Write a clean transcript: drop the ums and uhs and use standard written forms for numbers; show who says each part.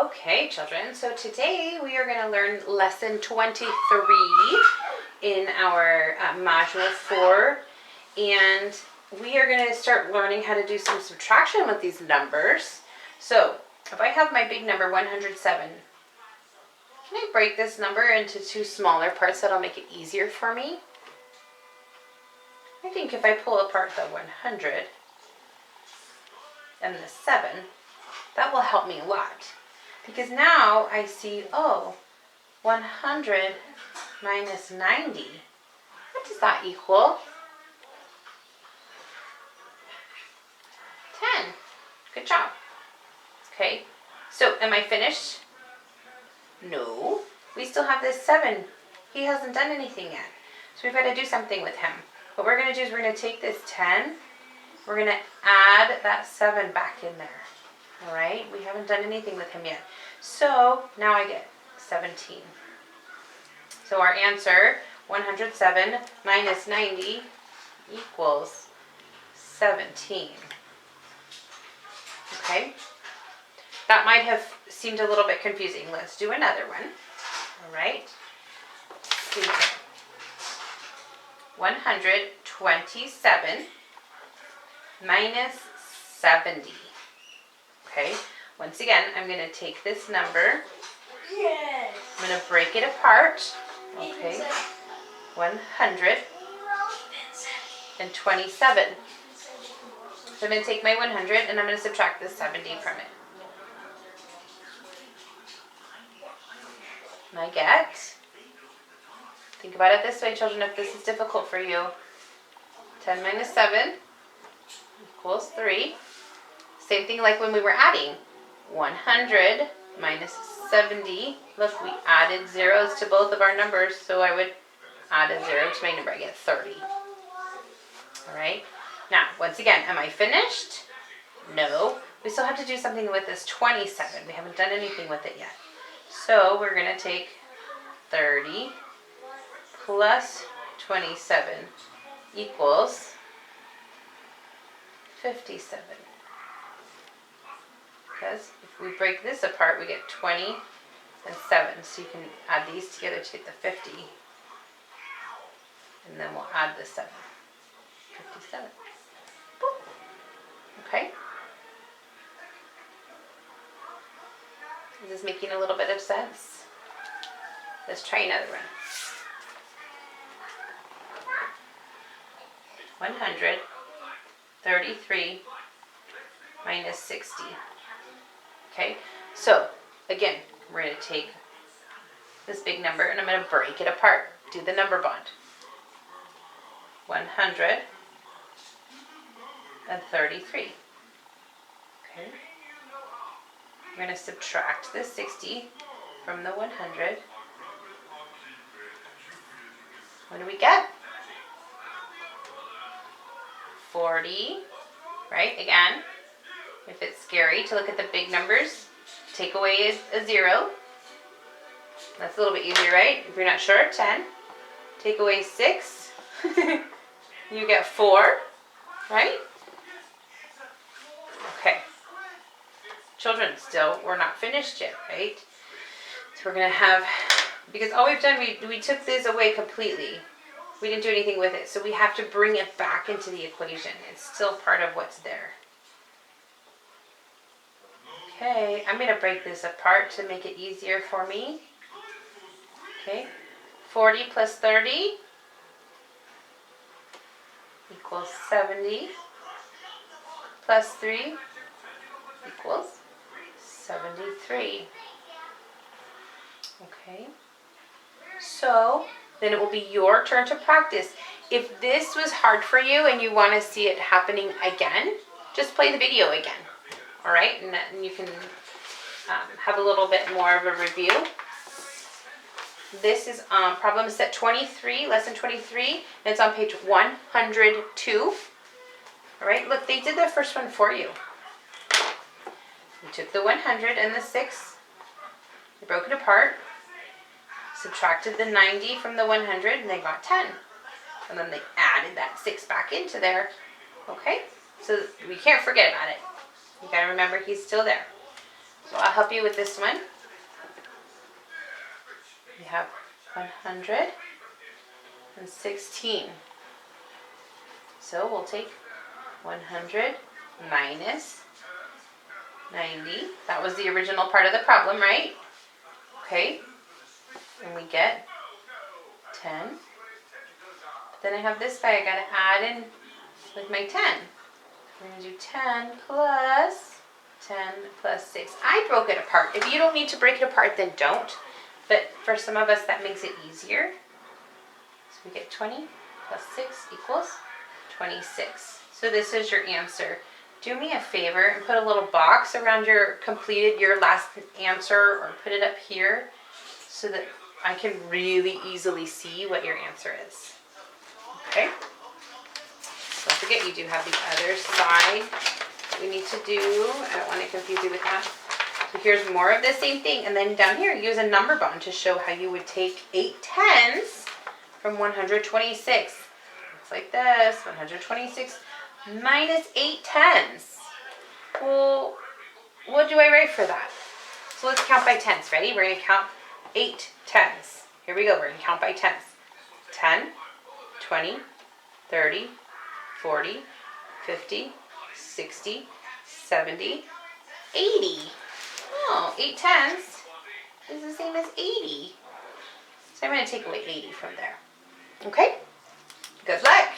Speaker 1: Okay, children, so today we are going to learn lesson 23 in our module 4, and we are going to start learning how to do some subtraction with these numbers. So if I have my big number 107, can I break this number into two smaller parts that'll make it easier for me? I think if I pull apart the 100 and the 7, that will help me a lot. Because now I see, 100 minus 90. What does that equal? 10. Good job. Okay, so am I finished? No. We still have this 7. He hasn't done anything yet. So we've got to do something with him. What we're going to do is we're going to take this 10. We're going to add that 7 back in there. All right, we haven't done anything with him yet. So now I get 17. So our answer, 107 minus 90 equals 17. Okay, that might have seemed a little bit confusing. Let's do another one. All right, 127 minus 70. Okay, once again, I'm going to take this number.
Speaker 2: Yes.
Speaker 1: I'm going to break it apart. Okay, 127. So I'm going to take my 100 and I'm going to subtract the 70 from it. And I get, think about it this way, children, if this is difficult for you. 10 minus 7 equals 3. Same thing like when we were adding. 100 minus 70. Look, we added zeros to both of our numbers, so I would add a 0 to my number. I get 30. All right. Now, once again, am I finished? No. We still have to do something with this 27. We haven't done anything with it yet. So we're going to take 30 plus 27 equals 57. Because if we break this apart, we get 20 and 7. So you can add these together to get the 50. And then we'll add the 7. 57. Boop. Okay. Is this making a little bit of sense? Let's try another one. 133 minus 60. Okay, so again, we're going to take this big number and I'm going to break it apart. Do the number bond. 133. Okay. We're going to subtract the 60 from the 100. What do we get? 40, right? Again, if it's scary to look at the big numbers, take away a 0. That's a little bit easier, right? If you're not sure, 10. Take away 6. You get 4, right? Okay. Children, still, we're not finished yet, right? So we're going to have, because all we've done, we took this away completely. We didn't do anything with it, so we have to bring it back into the equation. It's still part of what's there. Okay, I'm going to break this apart to make it easier for me. Okay, 40 plus 30 equals 70, plus 3 equals 73. Okay, so then it will be your turn to practice. If this was hard for you and you want to see it happening again, just play the video again. All right, and you can have a little bit more of a review. This is problem set 23, lesson 23, and it's on page 102. All right, look, they did the first one for you. You took the 100 and the 6, you broke it apart, subtracted the 90 from the 100, and they got 10. And then they added that 6 back into there. Okay, so we can't forget about it. You gotta remember he's still there. So I'll help you with this one. We have 116. So we'll take 100 minus 90. That was the original part of the problem, right? Okay. And we get 10. But then I have this guy I gotta add in with my 10. We're gonna do 10 plus 6. I broke it apart. If you don't need to break it apart, then don't. But for some of us, that makes it easier. So we get 20 plus 6 equals 26. So this is your answer. Do me a favor and put a little box around your last answer, or put it up here so that I can really easily see what your answer is. Okay? Don't forget, you do have the other side that we need to do. I don't want to confuse you with that. So here's more of the same thing. And then down here, use a number bond to show how you would take 8 tens from 126. Looks like this. 126 minus 8 tens. Well, what do I write for that? So let's count by tens. Ready? We're going to count 8 tens. Here we go. We're going to count by tens. 10, 20, 30, 40, 50, 60, 70, 80. Oh, 8 tens is the same as 80. So I'm going to take away 80 from there. Okay? Good luck.